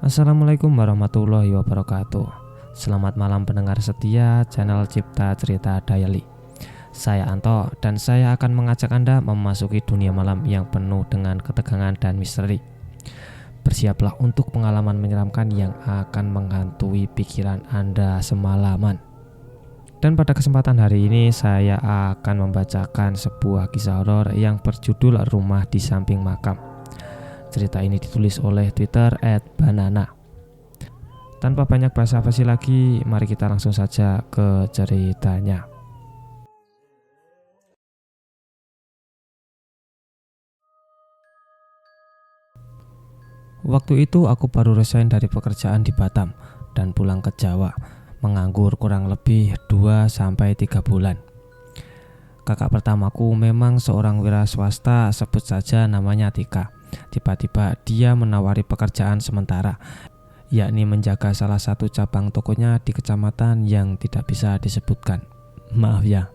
Assalamualaikum warahmatullahi wabarakatuh. Selamat malam pendengar setia channel Cipta Cerita Diary. Saya Anto dan saya akan mengajak Anda memasuki dunia malam yang penuh dengan ketegangan dan misteri. Bersiaplah untuk pengalaman menyeramkan yang akan menghantui pikiran Anda semalaman. Dan pada kesempatan hari ini saya akan membacakan sebuah kisah horor yang berjudul Rumah di Samping Makam. Cerita ini ditulis oleh Twitter @banana. Tanpa banyak basa-basi lagi, mari kita langsung saja ke ceritanya. Waktu itu aku baru resign dari pekerjaan di Batam dan pulang ke Jawa, menganggur kurang lebih 2-3 bulan. Kakak pertamaku memang seorang wira swasta, sebut saja namanya Tika. Tiba-tiba dia menawari pekerjaan sementara, yakni menjaga salah satu cabang tokonya di kecamatan yang tidak bisa disebutkan. Maaf ya.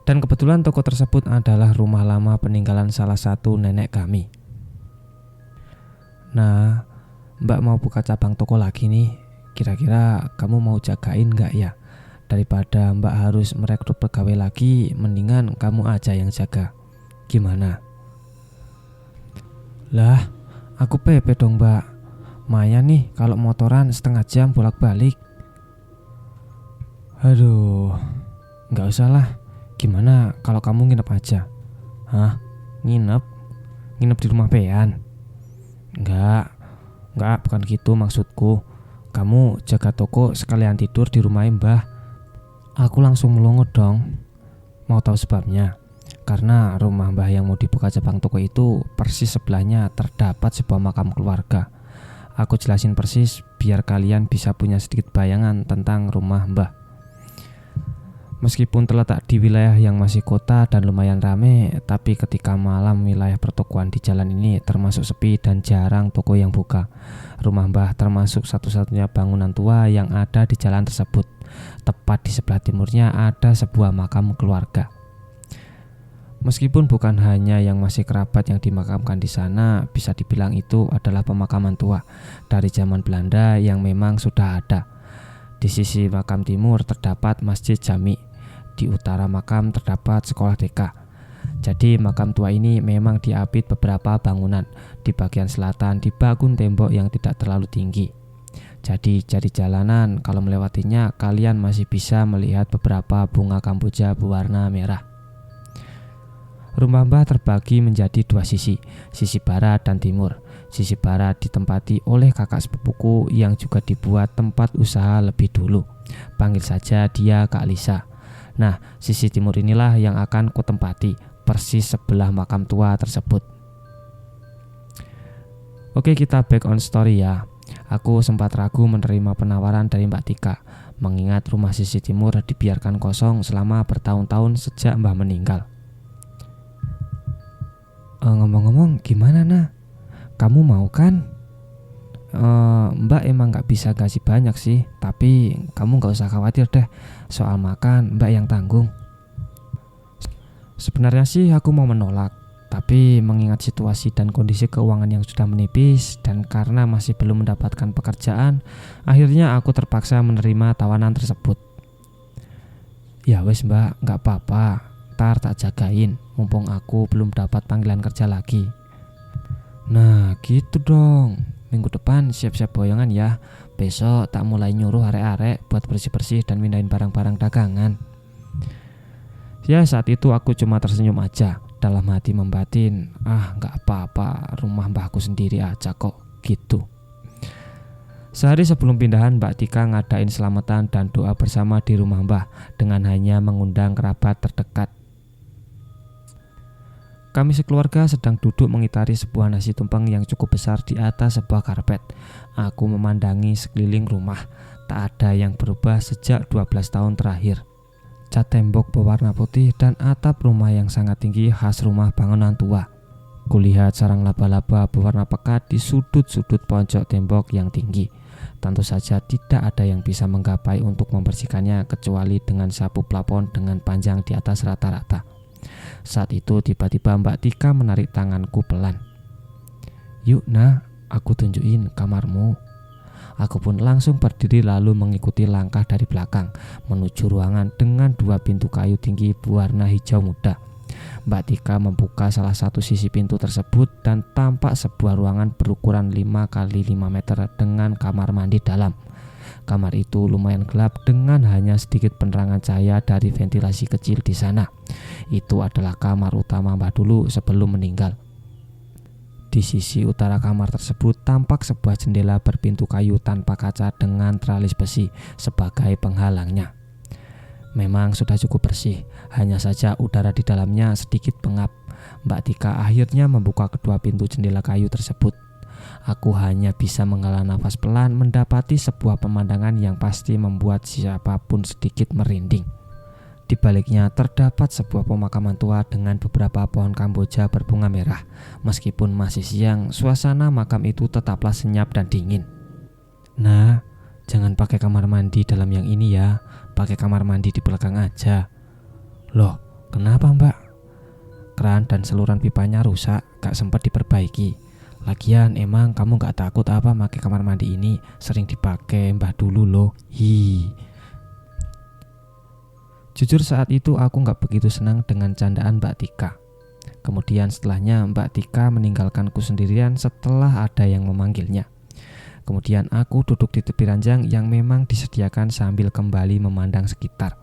Dan kebetulan toko tersebut adalah rumah lama peninggalan salah satu nenek kami. Nah, Mbak mau buka cabang toko lagi nih. Kira-kira kamu mau jagain gak ya? Daripada Mbak harus merekrut pegawai lagi, mendingan kamu aja yang jaga. Gimana? Lah, aku PP dong Mbak. Maya nih kalau motoran setengah jam bolak-balik. Aduh, gak usah lah. Gimana kalau kamu nginep aja? Hah? Nginep? Nginep di rumah Pean? Enggak, bukan gitu maksudku. Kamu jaga toko sekalian tidur di rumah Mbah. Aku langsung melongo dong. Mau tahu sebabnya? Karena rumah Mbah yang mau dibuka cabang toko itu persis sebelahnya terdapat sebuah makam keluarga. Aku jelasin persis biar kalian bisa punya sedikit bayangan tentang rumah Mbah. Meskipun terletak di wilayah yang masih kota dan lumayan rame, tapi ketika malam wilayah pertokoan di jalan ini termasuk sepi dan jarang toko yang buka. Rumah Mbah termasuk satu-satunya bangunan tua yang ada di jalan tersebut. Tepat di sebelah timurnya ada sebuah makam keluarga. Meskipun bukan hanya yang masih kerabat yang dimakamkan di sana, bisa dibilang itu adalah pemakaman tua dari zaman Belanda yang memang sudah ada. Di sisi makam timur terdapat Masjid Jami, di utara makam terdapat sekolah TK. Jadi makam tua ini memang diapit beberapa bangunan. Di bagian selatan dibangun tembok yang tidak terlalu tinggi. Jadi dari jalanan kalau melewatinya kalian masih bisa melihat beberapa bunga kamboja berwarna merah. Rumah Mbah terbagi menjadi dua sisi barat dan timur. Sisi barat ditempati oleh kakak sepupuku yang juga dibuat tempat usaha lebih dulu. Panggil saja dia Kak Lisa. Nah, sisi timur inilah yang akan kutempati, persis sebelah makam tua tersebut. Oke, kita back on story ya. Aku sempat ragu menerima penawaran dari Mbak Tika, mengingat rumah sisi timur dibiarkan kosong selama bertahun-tahun sejak Mbah meninggal. Ngomong-ngomong gimana nah? Kamu mau kan? Mbak emang gak bisa kasih banyak sih, tapi kamu gak usah khawatir deh. Soal makan Mbak yang tanggung. Sebenarnya sih aku mau menolak, tapi mengingat situasi dan kondisi keuangan yang sudah menipis dan karena masih belum mendapatkan pekerjaan, akhirnya aku terpaksa menerima tawanan tersebut. Ya wes Mbak, gak apa-apa, ntar tak jagain, mumpung aku belum dapat panggilan kerja lagi. Nah gitu dong, minggu depan siap-siap boyongan ya. Besok tak mulai nyuruh arek-arek buat bersih-bersih dan mindahin barang-barang dagangan. Ya saat itu aku cuma tersenyum aja, dalam hati membatin, gak apa-apa, rumah mbahku sendiri aja kok, gitu. Sehari sebelum pindahan Mbak Tika ngadain selamatan dan doa bersama di rumah Mbah dengan hanya mengundang kerabat terdekat. Kami sekeluarga sedang duduk mengitari sebuah nasi tumpeng yang cukup besar di atas sebuah karpet. Aku memandangi sekeliling rumah, tak ada yang berubah sejak 12 tahun terakhir. Cat tembok berwarna putih dan atap rumah yang sangat tinggi khas rumah bangunan tua. Kulihat sarang laba-laba berwarna pekat di sudut-sudut pojok tembok yang tinggi. Tentu saja tidak ada yang bisa menggapai untuk membersihkannya kecuali dengan sapu plafon dengan panjang di atas rata-rata. Saat itu tiba-tiba Mbak Tika menarik tanganku pelan. Yuk nah, Aku tunjukin kamarmu. Aku pun langsung berdiri lalu mengikuti langkah dari belakang menuju ruangan dengan 2 pintu kayu tinggi berwarna hijau muda. Mbak Tika membuka salah satu sisi pintu tersebut dan tampak sebuah ruangan berukuran 5 kali 5 meter dengan kamar mandi dalam. Kamar itu lumayan gelap dengan hanya sedikit penerangan cahaya dari ventilasi kecil di sana. Itu adalah kamar utama Mbah dulu sebelum meninggal. Di sisi utara kamar tersebut tampak sebuah jendela berpintu kayu tanpa kaca dengan tralis besi sebagai penghalangnya. Memang sudah cukup bersih, hanya saja udara di dalamnya sedikit pengap. Mbak Tika akhirnya membuka kedua pintu jendela kayu tersebut. Aku hanya bisa menghela nafas pelan mendapati sebuah pemandangan yang pasti membuat siapapun sedikit merinding. Di baliknya terdapat sebuah pemakaman tua dengan beberapa pohon kamboja berbunga merah. Meskipun masih siang, suasana makam itu tetaplah senyap dan dingin. Nah, jangan pakai kamar mandi dalam yang ini ya, pakai kamar mandi di belakang aja. Loh, kenapa Mbak? Keran dan saluran pipanya rusak, gak sempat diperbaiki. Lagian emang kamu gak takut apa pakai kamar mandi ini? Sering dipakai Mbah dulu loh. Jujur saat itu aku gak begitu senang dengan candaan Mbak Tika. Kemudian setelahnya Mbak Tika meninggalkanku sendirian setelah ada yang memanggilnya. Kemudian aku duduk di tepi ranjang yang memang disediakan sambil kembali memandang sekitar.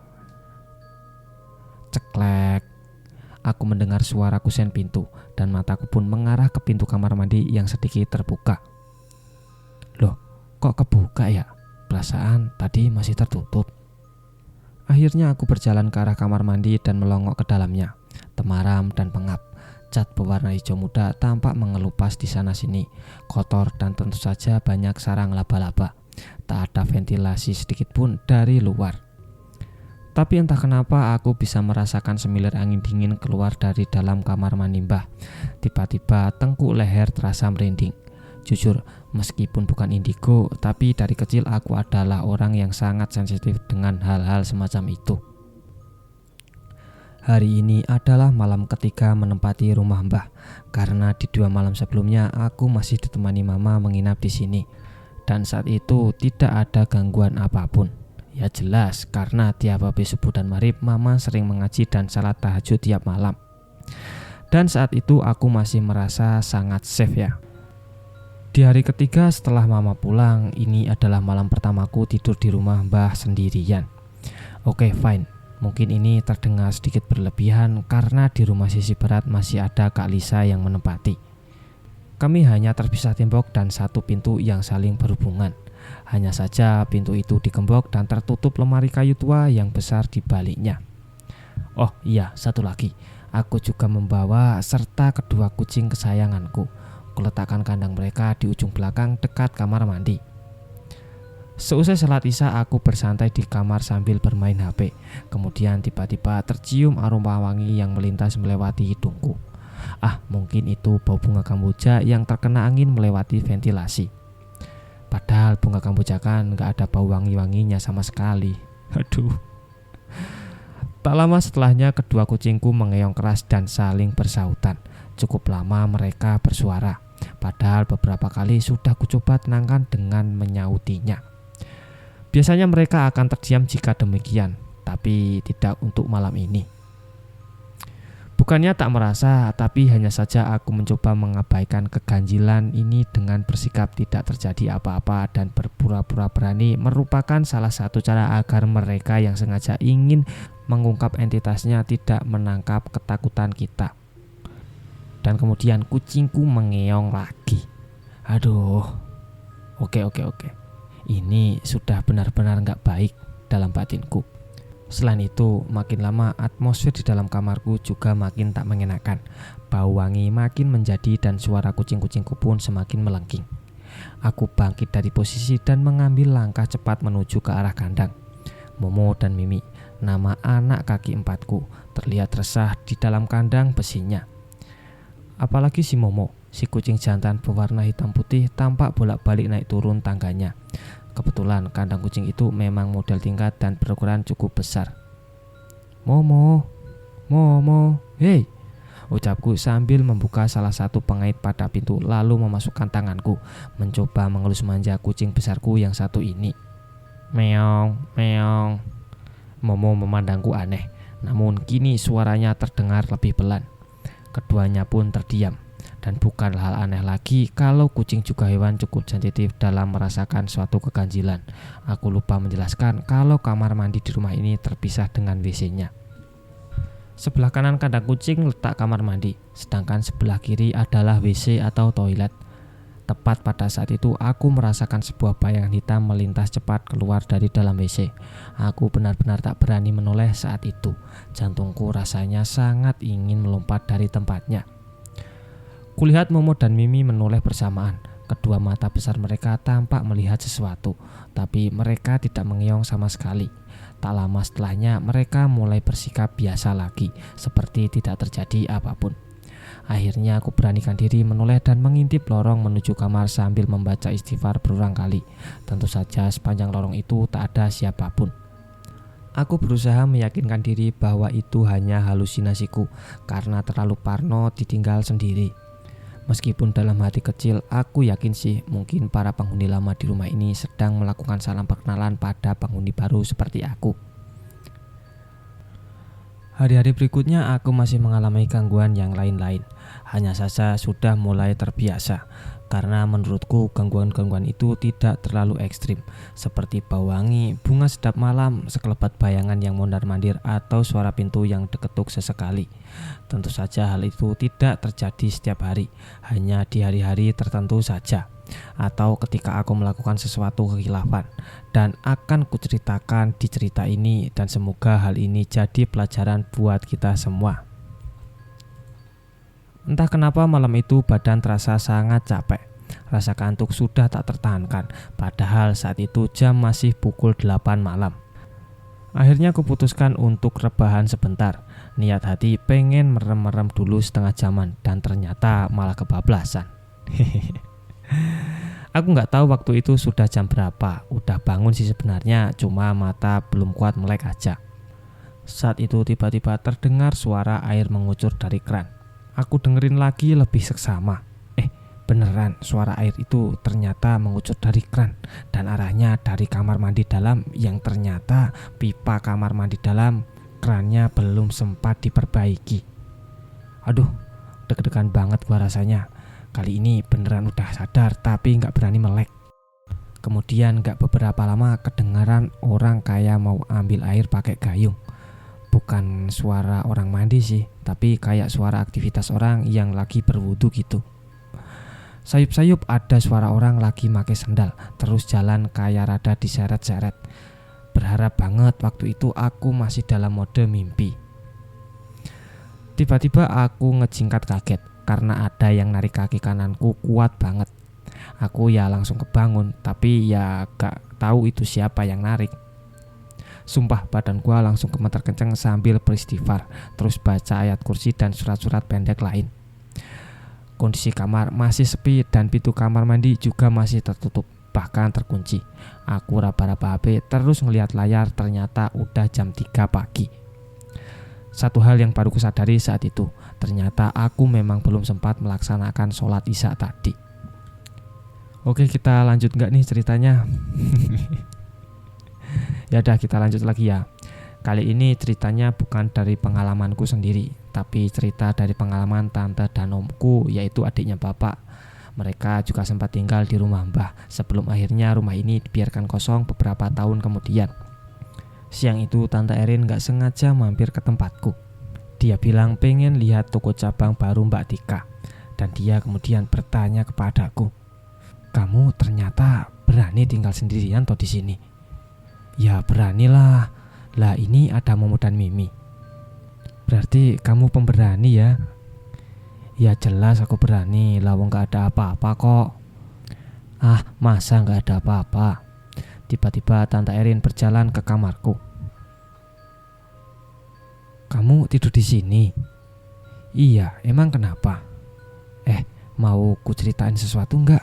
Ceklek. Aku mendengar suara kusen pintu dan mataku pun mengarah ke pintu kamar mandi yang sedikit terbuka. Loh, kok kebuka ya? Perasaan tadi masih tertutup. Akhirnya aku berjalan ke arah kamar mandi dan melongok ke dalamnya. Temaram dan pengap. Cat berwarna hijau muda tampak mengelupas di sana sini, kotor dan tentu saja banyak sarang laba-laba. Tak ada ventilasi sedikit pun dari luar. Tapi entah kenapa aku bisa merasakan semilir angin dingin keluar dari dalam kamar mandi Mbah. Tiba-tiba tengkuk leher terasa merinding. Jujur, meskipun bukan indigo, tapi dari kecil aku adalah orang yang sangat sensitif dengan hal-hal semacam itu. Hari ini adalah malam ketiga menempati rumah Mbah, karena di 2 malam sebelumnya aku masih ditemani Mama menginap di sini. Dan saat itu tidak ada gangguan apapun. Ya jelas, karena tiap habis subuh dan maghrib Mama sering mengaji dan salat tahajud tiap malam. Dan saat itu aku masih merasa sangat safe ya. Di hari ketiga setelah Mama pulang, ini adalah malam pertamaku tidur di rumah Mbah sendirian. Oke, fine. Mungkin ini terdengar sedikit berlebihan karena di rumah sisi barat masih ada Kak Lisa yang menempati. Kami hanya terpisah tembok dan satu pintu yang saling berhubungan. Hanya saja pintu itu digembok dan tertutup lemari kayu tua yang besar di baliknya. Oh iya, satu lagi. Aku juga membawa serta kedua kucing kesayanganku. Kuletakkan kandang mereka di ujung belakang dekat kamar mandi. Seusai salat isya aku bersantai di kamar sambil bermain HP. Kemudian tiba-tiba tercium aroma wangi yang melintas melewati hidungku. Mungkin itu bau bunga kamboja yang terkena angin melewati ventilasi. Padahal bunga kamboja kan gak ada bau wangi-wanginya sama sekali. Aduh. Tak lama setelahnya kedua kucingku mengeong keras dan saling bersahutan. Cukup lama mereka bersuara. Padahal beberapa kali sudah kucoba tenangkan dengan menyautinya. Biasanya mereka akan terdiam jika demikian, tapi tidak untuk malam ini. Bukannya tak merasa, tapi hanya saja aku mencoba mengabaikan keganjilan ini dengan bersikap tidak terjadi apa-apa dan berpura-pura berani merupakan salah satu cara agar mereka yang sengaja ingin mengungkap entitasnya tidak menangkap ketakutan kita. Dan kemudian kucingku mengeong lagi. Aduh, oke. Ini sudah benar-benar gak baik dalam batinku. Selain itu, makin lama atmosfer di dalam kamarku juga makin tak mengenakan. Bau wangi makin menjadi dan suara kucing-kucingku pun semakin melengking. Aku bangkit dari posisi dan mengambil langkah cepat menuju ke arah kandang. Momo dan Mimi, nama anak kaki 4ku, terlihat resah di dalam kandang besinya. Apalagi si Momo, si kucing jantan berwarna hitam putih tampak bolak-balik naik turun tangganya. Kebetulan kandang kucing itu memang model tingkat dan berukuran cukup besar. Momo, hei, ucapku sambil membuka salah satu pengait pada pintu lalu memasukkan tanganku mencoba mengelus manja kucing besarku yang satu ini. Meong, meong. Momo memandangku aneh, namun kini suaranya terdengar lebih pelan. Keduanya pun terdiam, dan bukan hal aneh lagi kalau kucing juga hewan cukup sensitif dalam merasakan suatu keganjilan. Aku lupa menjelaskan kalau kamar mandi di rumah ini terpisah dengan WC-nya. Sebelah kanan kandang kucing letak kamar mandi, sedangkan sebelah kiri adalah WC atau toilet. Tepat pada saat itu aku merasakan sebuah bayangan hitam melintas cepat keluar dari dalam WC. Aku benar-benar tak berani menoleh saat itu. Jantungku rasanya sangat ingin melompat dari tempatnya. Kulihat Momo dan Mimi menoleh bersamaan. Kedua mata besar mereka tampak melihat sesuatu, tapi mereka tidak mengeong sama sekali. Tak lama setelahnya mereka mulai bersikap biasa lagi, seperti tidak terjadi apapun. Akhirnya aku beranikan diri menoleh dan mengintip lorong menuju kamar sambil membaca istighfar berulang kali. Tentu saja sepanjang lorong itu tak ada siapapun. Aku berusaha meyakinkan diri bahwa itu hanya halusinasiku karena terlalu parno ditinggal sendiri. Meskipun dalam hati kecil aku yakin sih mungkin para penghuni lama di rumah ini sedang melakukan salam perkenalan pada penghuni baru seperti aku. Hari-hari berikutnya aku masih mengalami gangguan yang lain-lain. Hanya saja sudah mulai terbiasa, karena menurutku gangguan-gangguan itu tidak terlalu ekstrim, seperti bau wangi, bunga sedap malam, sekelebat bayangan yang mondar-mandir, atau suara pintu yang diketuk sesekali. Tentu saja hal itu tidak terjadi setiap hari, hanya di hari-hari tertentu saja, atau ketika aku melakukan sesuatu kekhilafan. Dan akan kuceritakan di cerita ini, dan semoga hal ini jadi pelajaran buat kita semua. Entah kenapa malam itu badan terasa sangat capek. Rasa kantuk sudah tak tertahankan, padahal saat itu jam masih pukul 8 malam. Akhirnya aku putuskan untuk rebahan sebentar. Niat hati pengen merem-merem dulu setengah jaman, dan ternyata malah kebablasan. Aku nggak tahu waktu itu sudah jam berapa. Udah bangun sih sebenarnya, cuma mata belum kuat melek aja. Saat itu tiba-tiba terdengar suara air mengucur dari keran. Aku dengerin lagi lebih seksama. Beneran suara air itu ternyata mengucur dari keran dan arahnya dari kamar mandi dalam, yang ternyata pipa kamar mandi dalam kerannya belum sempat diperbaiki. Aduh, deg-degan banget gua rasanya. Kali ini beneran udah sadar tapi gak berani melek. Kemudian gak beberapa lama kedengaran orang kayak mau ambil air pakai gayung. Bukan suara orang mandi sih, tapi kayak suara aktivitas orang yang lagi berwudu gitu. Sayup-sayup ada suara orang lagi pakai sendal, terus jalan kayak rada diseret-seret. Berharap banget waktu itu aku masih dalam mode mimpi. Tiba-tiba aku ngejingkat kaget karena ada yang narik kaki kananku kuat banget. Aku ya langsung kebangun, tapi ya gak tahu itu siapa yang narik. Sumpah badan gua langsung gemeter kenceng sambil beristighfar, terus baca ayat kursi dan surat-surat pendek lain. Kondisi kamar masih sepi dan pintu kamar mandi juga masih tertutup, bahkan terkunci. Aku raba-raba HP terus ngeliat layar, ternyata udah jam 3 pagi. Satu hal yang baru kusadari saat itu, ternyata aku memang belum sempat melaksanakan sholat isya tadi. Oke, kita lanjut nggak nih ceritanya? Ya udah, kita lanjut lagi ya. Kali ini ceritanya bukan dari pengalamanku sendiri, tapi cerita dari pengalaman tante dan omku, yaitu adiknya bapak. Mereka juga sempat tinggal di rumah mbah sebelum akhirnya rumah ini dibiarkan kosong beberapa tahun kemudian. Siang itu tante Erin gak sengaja mampir ke tempatku. Dia bilang pengen lihat toko cabang baru Mbak Tika, dan dia kemudian bertanya kepadaku, "Kamu ternyata berani tinggal sendirian toh di sini?" "Ya beranilah. Lah ini ada Momo dan Mimi." "Berarti kamu pemberani ya?" "Ya jelas aku berani, lawang gak ada apa-apa kok." "Ah, masa gak ada apa-apa?" Tiba-tiba Tante Erin berjalan ke kamarku. "Kamu tidur di sini?" "Iya, emang kenapa?" Mau ku ceritain sesuatu enggak?"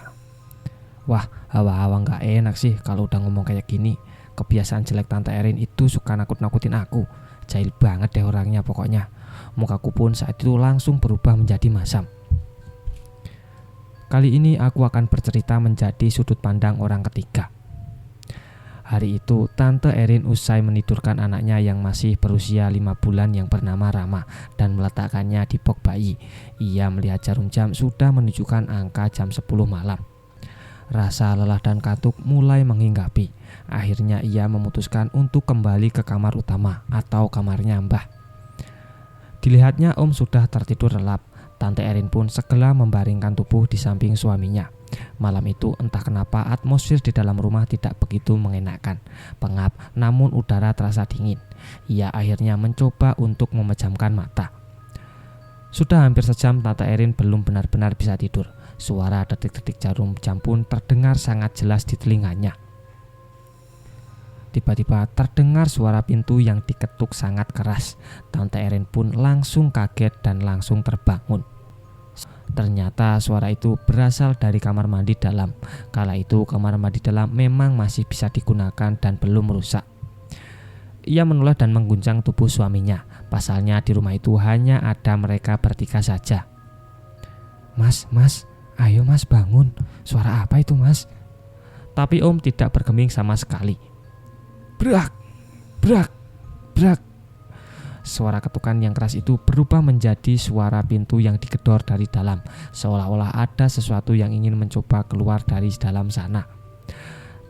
Wah, hawa-hawa gak enak sih kalau udah ngomong kayak gini. Kebiasaan jelek Tante Erin itu suka nakut-nakutin aku. Jahil banget deh orangnya pokoknya. Mukaku pun saat itu langsung berubah menjadi masam. Kali ini aku akan bercerita menjadi sudut pandang orang ketiga. Hari itu Tante Erin usai menidurkan anaknya yang masih berusia 5 bulan yang bernama Rama dan meletakkannya di box bayi. Ia melihat jarum jam sudah menunjukkan angka jam 10 malam. Rasa lelah dan kantuk mulai menghinggapi. Akhirnya ia memutuskan untuk kembali ke kamar utama atau kamarnya Mbah. Dilihatnya Om sudah tertidur lelap. Tante Erin pun segera membaringkan tubuh di samping suaminya. Malam itu entah kenapa atmosfer di dalam rumah tidak begitu mengenakan. Pengap namun udara terasa dingin. Ia akhirnya mencoba untuk memejamkan mata. Sudah hampir sejam Tante Erin belum benar-benar bisa tidur. Suara detik-detik jarum jam pun terdengar sangat jelas di telinganya. Tiba-tiba terdengar suara pintu yang diketuk sangat keras. Tante Erin pun langsung kaget dan langsung terbangun. Ternyata suara itu berasal dari kamar mandi dalam. Kala itu kamar mandi dalam memang masih bisa digunakan dan belum rusak. Ia menoleh dan mengguncang tubuh suaminya. Pasalnya di rumah itu hanya ada mereka bertiga saja. Mas, ayo mas bangun. Suara apa itu mas? Tapi Om tidak bergeming sama sekali. Brak, brak, brak. Suara ketukan yang keras itu berubah menjadi suara pintu yang digedor dari dalam, seolah-olah ada sesuatu yang ingin mencoba keluar dari dalam sana.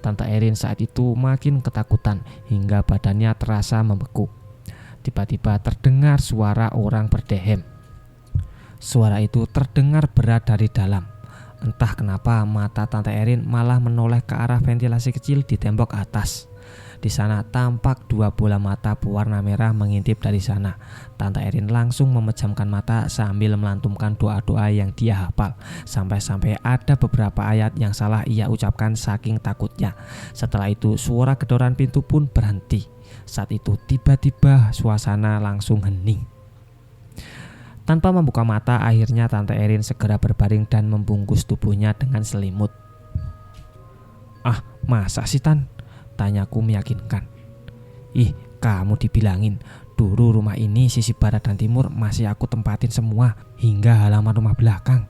Tante Erin saat itu makin ketakutan hingga badannya terasa membeku. Tiba-tiba terdengar suara orang berdehem. Suara itu terdengar berat dari dalam. Entah kenapa mata Tante Erin malah menoleh ke arah ventilasi kecil di tembok atas. Di sana tampak 2 bola mata berwarna merah mengintip dari sana. Tante Erin langsung memejamkan mata sambil melantunkan doa-doa yang dia hafal. Sampai-sampai ada beberapa ayat yang salah ia ucapkan saking takutnya. Setelah itu suara gedoran pintu pun berhenti. Saat itu tiba-tiba suasana langsung hening. Tanpa membuka mata, akhirnya Tante Erin segera berbaring dan membungkus tubuhnya dengan selimut. Ah, masa sih Tan? Tanyaku meyakinkan. Ih, kamu dibilangin. Dulu rumah ini sisi barat dan timur masih aku tempatin semua hingga halaman rumah belakang.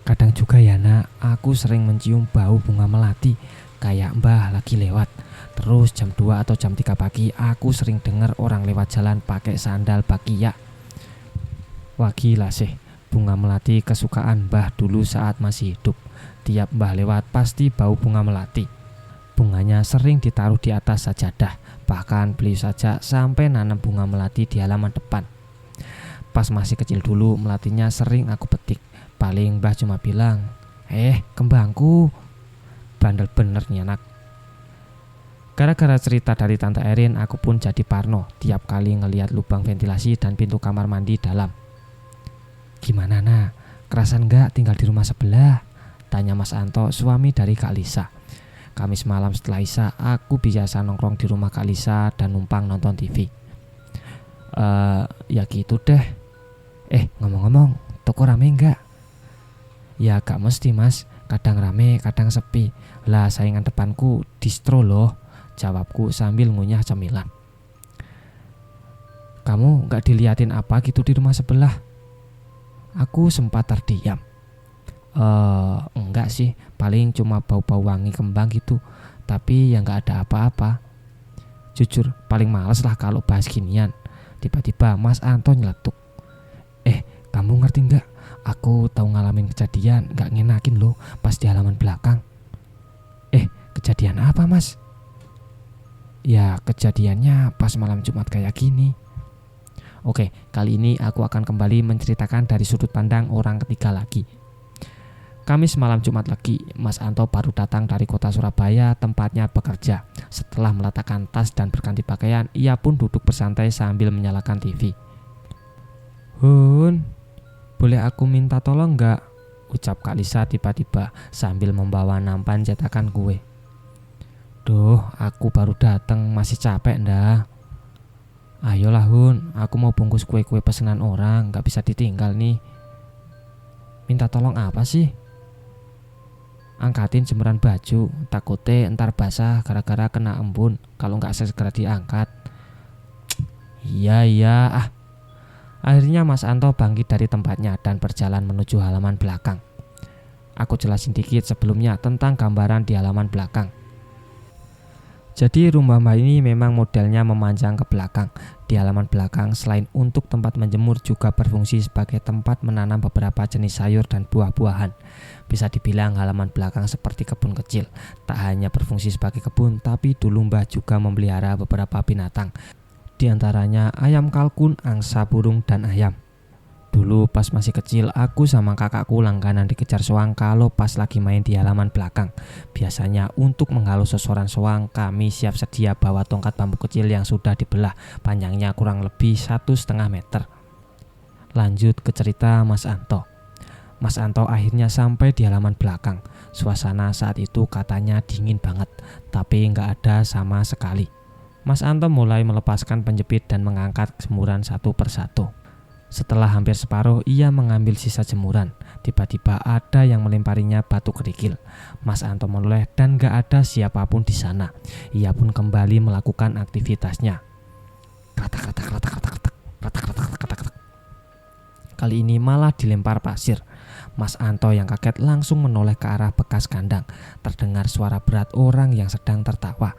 Kadang juga ya nak, aku sering mencium bau bunga melati kayak Mbah lagi lewat. Terus jam 2 atau jam 3 pagi aku sering dengar orang lewat jalan pakai sandal bakia. Wah gila sih, bunga melati kesukaan Mbah dulu saat masih hidup. Tiap Mbah lewat pasti bau bunga melati. Bunganya sering ditaruh di atas sajadah. Bahkan beliau saja sampai nanam bunga melati di halaman depan. Pas masih kecil dulu melatinya sering aku petik. Paling Mbah cuma bilang, kembangku. Bandel bener nih anak. Gara-gara cerita dari Tante Erin aku pun jadi parno tiap kali ngelihat lubang ventilasi dan pintu kamar mandi dalam. Gimana nak? Kerasan gak tinggal di rumah sebelah? Tanya Mas Anto, suami dari Kak Lisa. Kamis malam setelah Isya, aku biasa nongkrong di rumah Kak Lisa dan numpang nonton TV. Ya gitu deh. Ngomong-ngomong, toko rame enggak? Ya gak mesti mas, kadang rame, kadang sepi. Lah saingan depanku distro loh, jawabku sambil ngunyah cemilan. Kamu gak diliatin apa gitu di rumah sebelah? Aku sempat terdiam. Enggak sih, paling cuma bau-bau wangi kembang gitu. Tapi ya gak ada apa-apa. Jujur paling males lah kalau bahas ginian. Tiba-tiba Mas Anto nyeletuk. Kamu ngerti gak? Aku tahu ngalamin kejadian gak ngenakin loh pas di halaman belakang. Kejadian apa mas? Ya kejadiannya pas malam Jumat kayak gini. Oke, kali ini aku akan kembali menceritakan dari sudut pandang orang ketiga lagi. Kamis malam Jumat lagi, Mas Anto baru datang dari kota Surabaya tempatnya bekerja. Setelah meletakkan tas dan berganti pakaian, ia pun duduk bersantai sambil menyalakan TV. Hun, boleh aku minta tolong gak? Ucap Kak Lisa tiba-tiba sambil membawa nampan cetakan kue. Duh, aku baru datang, masih capek ndak? Ayolah Hun, aku mau bungkus kue-kue pesanan orang, gak bisa ditinggal nih. Minta tolong apa sih? Angkatin jemuran baju, takutnya ntar basah gara-gara kena embun kalau nggak segera diangkat. Iya, Akhirnya Mas Anto bangkit dari tempatnya dan berjalan menuju halaman belakang. Aku jelasin dikit sebelumnya tentang gambaran di halaman belakang. Jadi rumah Mbah ini memang modelnya memanjang ke belakang. Di halaman belakang selain untuk tempat menjemur juga berfungsi sebagai tempat menanam beberapa jenis sayur dan buah-buahan. Bisa dibilang halaman belakang seperti kebun kecil. Tak hanya berfungsi sebagai kebun, tapi dulu Mbah juga memelihara beberapa binatang. Di antaranya ayam kalkun, angsa burung, dan ayam. Dulu pas masih kecil, aku sama kakakku langganan dikejar soang kalau pas lagi main di halaman belakang. Biasanya untuk menghalau seseorang soang, kami siap sedia bawa tongkat bambu kecil yang sudah dibelah, panjangnya kurang lebih 1,5 meter. Lanjut ke cerita Mas Anto. Mas Anto akhirnya sampai di halaman belakang. Suasana saat itu katanya dingin banget, tapi nggak ada sama sekali. Mas Anto mulai melepaskan penjepit dan mengangkat jemuran satu persatu. Setelah hampir separuh, ia mengambil sisa jemuran. Tiba-tiba ada yang melemparinya batu kerikil. Mas Anto menoleh dan gak ada siapapun di sana. Ia pun kembali melakukan aktivitasnya. Kratak. Kali ini malah dilempar pasir. Mas Anto yang kaget langsung menoleh ke arah bekas kandang. Terdengar suara berat orang yang sedang tertawa.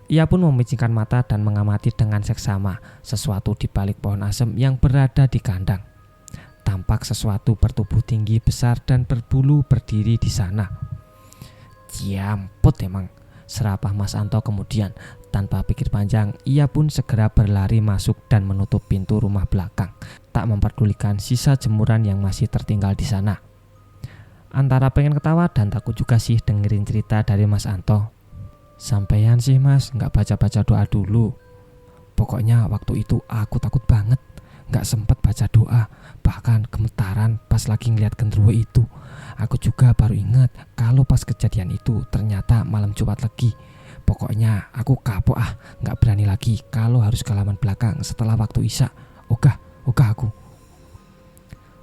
Ia pun memicingkan mata dan mengamati dengan seksama sesuatu di balik pohon asem yang berada di kandang. Tampak sesuatu bertubuh tinggi besar dan berbulu berdiri di sana. Jamput emang, serapah Mas Anto kemudian. Tanpa pikir panjang, ia pun segera berlari masuk dan menutup pintu rumah belakang, tak memperdulikan sisa jemuran yang masih tertinggal di sana. Antara pengen ketawa dan takut juga sih dengerin cerita dari Mas Anto. Sampean sih Mas, gak baca-baca doa dulu. Pokoknya waktu itu aku takut banget, gak sempet baca doa. Bahkan gemetaran pas lagi ngeliat genderuwo itu. Aku juga baru ingat kalau pas kejadian itu ternyata malam Jumat Legi. Pokoknya aku kapok gak berani lagi kalau harus ke halaman belakang setelah waktu Isya. Ogah aku.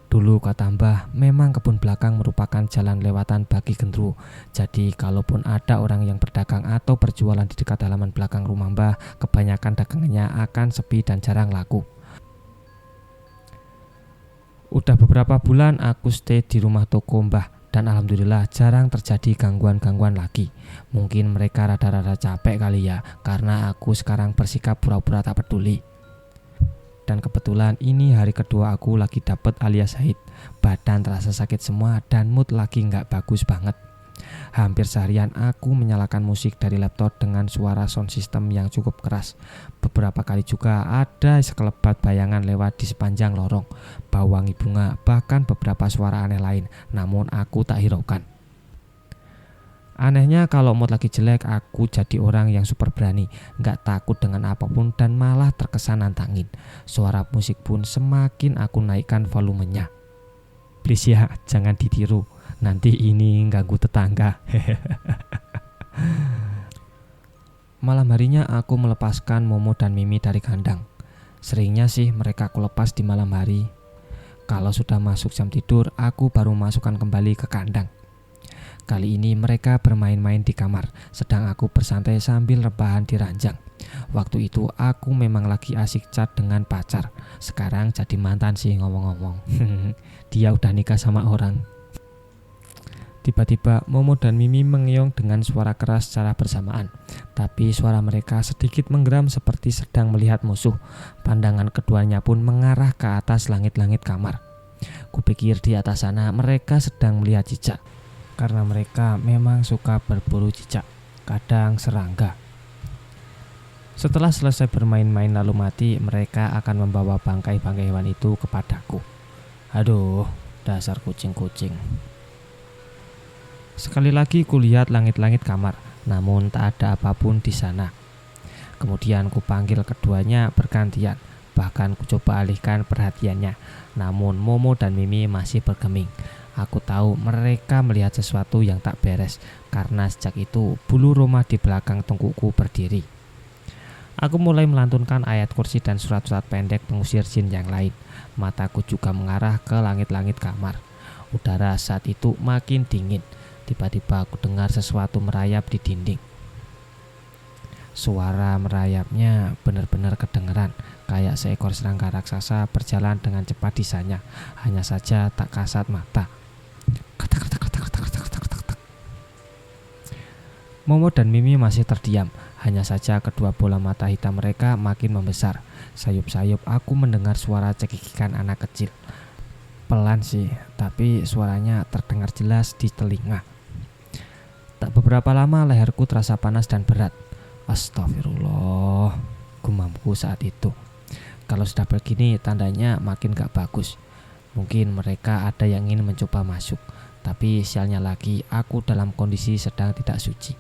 Dulu kata Mbah, memang kebun belakang merupakan jalan lewatan bagi genderuwo. Jadi kalaupun ada orang yang berdagang atau berjualan di dekat halaman belakang rumah Mbah, kebanyakan dagangannya akan sepi dan jarang laku. Udah beberapa bulan aku stay di rumah toko Mbah dan alhamdulillah jarang terjadi gangguan-gangguan lagi. Mungkin mereka rada-rada capek kali ya, karena aku sekarang bersikap pura-pura tak peduli. Dan kebetulan ini hari kedua aku lagi dapet alias haid. Badan terasa sakit semua dan mood lagi gak bagus banget. Hampir seharian aku menyalakan musik dari laptop dengan suara sound system yang cukup keras. Beberapa kali juga ada sekelebat bayangan lewat di sepanjang lorong. Bau wangi bunga, bahkan beberapa suara aneh lain. Namun aku tak hiraukan. Anehnya kalau mood lagi jelek, aku jadi orang yang super berani, gak takut dengan apapun dan malah terkesan nantangin. Suara musik pun semakin aku naikkan volumenya. Please ya, jangan ditiru, nanti ini ganggu tetangga. Malam harinya aku melepaskan Momo dan Mimi dari kandang. Seringnya sih mereka aku lepas di malam hari. Kalau sudah masuk jam tidur, aku baru masukkan kembali ke kandang. Kali ini mereka bermain-main di kamar, sedang aku bersantai sambil rebahan di ranjang. Waktu itu aku memang lagi asik chat dengan pacar. Sekarang jadi mantan sih ngomong-ngomong. Dia udah nikah sama orang. Tiba-tiba Momo dan Mimi mengeong dengan suara keras secara bersamaan. Tapi suara mereka sedikit menggeram seperti sedang melihat musuh. Pandangan keduanya pun mengarah ke atas langit-langit kamar. Kupikir di atas sana mereka sedang melihat cicak. Karena mereka memang suka berburu cicak, kadang serangga. Setelah selesai bermain-main lalu mati, mereka akan membawa bangkai-bangkai hewan itu kepadaku. Aduh, dasar kucing-kucing. Sekali lagi kulihat langit-langit kamar, namun tak ada apapun di sana. Kemudian kupanggil keduanya bergantian, bahkan kucoba alihkan perhatiannya. Namun Momo dan Mimi masih bergeming. Aku tahu mereka melihat sesuatu yang tak beres, karena sejak itu bulu rumah di belakang tengkukku berdiri. Aku mulai melantunkan ayat kursi dan surat-surat pendek pengusir jin yang lain. Mataku juga mengarah ke langit-langit kamar. Udara saat itu makin dingin. Tiba-tiba aku dengar sesuatu merayap di dinding. Suara merayapnya benar-benar kedengeran, kayak seekor serangga raksasa berjalan dengan cepat di sana. Hanya saja tak kasat mata. Ketak, ketak, ketak, ketak, ketak, ketak, ketak, ketak. Momo dan Mimi masih terdiam. Hanya saja kedua bola mata hitam mereka makin membesar. Sayup-sayup aku mendengar suara cekikikan anak kecil. Pelan sih, tapi suaranya terdengar jelas di telinga. Tak beberapa lama leherku terasa panas dan berat. Astagfirullah, gumamku saat itu. Kalau sudah begini tandanya makin gak bagus. Mungkin mereka ada yang ingin mencoba masuk. Tapi sialnya lagi aku dalam kondisi sedang tidak suci.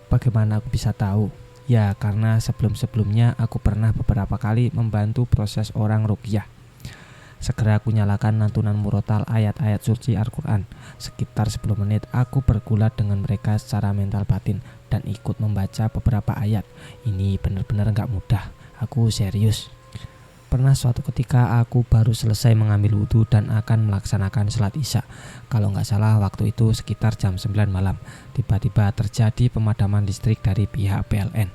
Bagaimana aku bisa tahu? Ya karena sebelum-sebelumnya aku pernah beberapa kali membantu proses orang ruqyah. Segera aku nyalakan lantunan murotal ayat-ayat suci Al-Quran. Sekitar 10 menit aku bergulat dengan mereka secara mental batin dan ikut membaca beberapa ayat. Ini benar-benar gak mudah, aku serius. Pernah suatu ketika aku baru selesai mengambil wudhu dan akan melaksanakan sholat isya. Kalau gak salah waktu itu sekitar jam 9 malam. Tiba-tiba terjadi pemadaman listrik dari pihak PLN.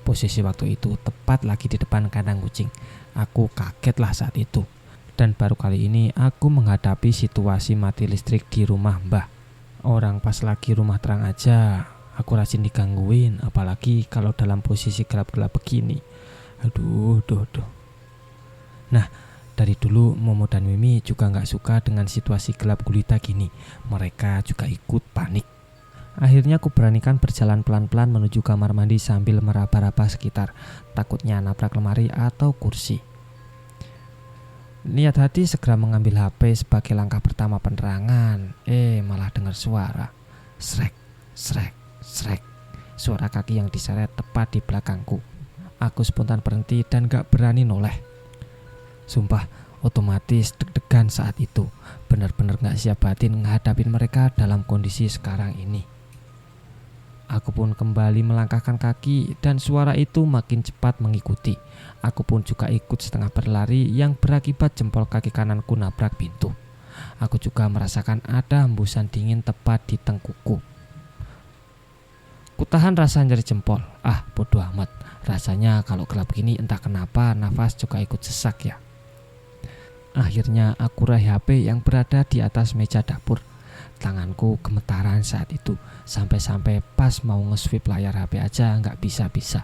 Posisi waktu itu tepat lagi di depan kandang kucing. Aku kagetlah saat itu. Dan baru kali ini aku menghadapi situasi mati listrik di rumah Mbah. Orang pas lagi rumah terang aja aku rajin digangguin, apalagi kalau dalam posisi gelap-gelap begini. Aduh. Nah, dari dulu Momo dan Mimi juga gak suka dengan situasi gelap gulita gini. Mereka juga ikut panik. Akhirnya aku beranikan berjalan pelan-pelan menuju kamar mandi sambil meraba-raba sekitar, takutnya nabrak lemari atau kursi. Niat hati segera mengambil HP sebagai langkah pertama penerangan. Malah dengar suara. Srek, srek, srek. Suara kaki yang diseret tepat di belakangku. Aku spontan berhenti dan gak berani noleh. Sumpah, otomatis deg-degan saat itu. Benar-benar gak siap batin menghadapi mereka dalam kondisi sekarang ini. Aku pun kembali melangkahkan kaki dan suara itu makin cepat mengikuti. Aku pun juga ikut setengah berlari yang berakibat jempol kaki kananku nabrak pintu. Aku juga merasakan ada hembusan dingin tepat di tengkukku. Kutahan rasa nyeri jempol. Bodoh amat. Rasanya kalau gelap gini entah kenapa nafas juga ikut sesak ya. Akhirnya aku raih HP yang berada di atas meja dapur. Tanganku gemetaran saat itu, sampai-sampai pas mau nge-swipe layar HP aja nggak bisa-bisa.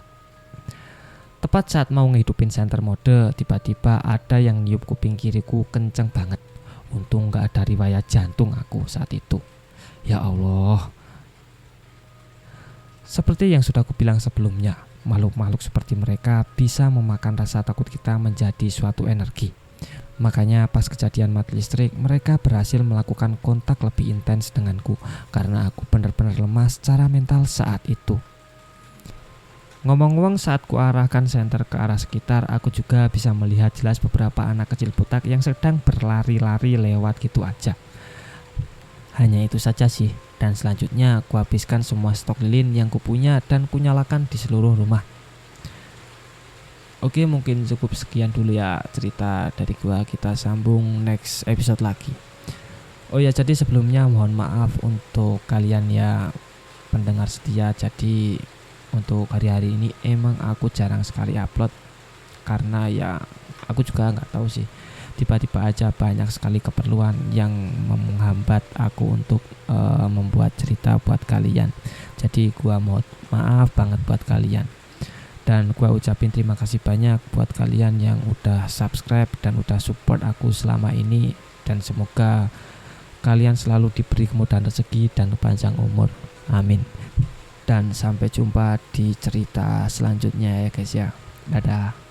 Tepat saat mau ngehidupin center mode, tiba-tiba ada yang niup kuping kiriku kenceng banget. Untung nggak ada riwayat jantung aku saat itu. Ya Allah. Seperti yang sudah aku bilang sebelumnya, makhluk-makhluk seperti mereka bisa memakan rasa takut kita menjadi suatu energi. Makanya pas kejadian mati listrik, mereka berhasil melakukan kontak lebih intens denganku karena aku benar-benar lemah secara mental saat itu. Ngomong-ngomong, saat ku arahkan senter ke arah sekitar, aku juga bisa melihat jelas beberapa anak kecil butak yang sedang berlari-lari lewat gitu aja. Hanya itu saja sih, dan selanjutnya ku habiskan semua stok lilin yang kupunya dan ku nyalakan di seluruh rumah. Oke, mungkin cukup sekian dulu ya cerita dari gua. Kita sambung next episode lagi. Oh ya, jadi sebelumnya mohon maaf untuk kalian ya pendengar setia. Jadi untuk hari-hari ini emang aku jarang sekali upload karena ya aku juga nggak tahu sih, tiba-tiba aja banyak sekali keperluan yang menghambat aku untuk membuat cerita buat kalian. Jadi gua mohon maaf banget buat kalian. Dan gue ucapin terima kasih banyak buat kalian yang udah subscribe dan udah support aku selama ini. Dan semoga kalian selalu diberi kemudahan rezeki dan panjang umur. Amin. Dan sampai jumpa di cerita selanjutnya ya guys ya. Dadah.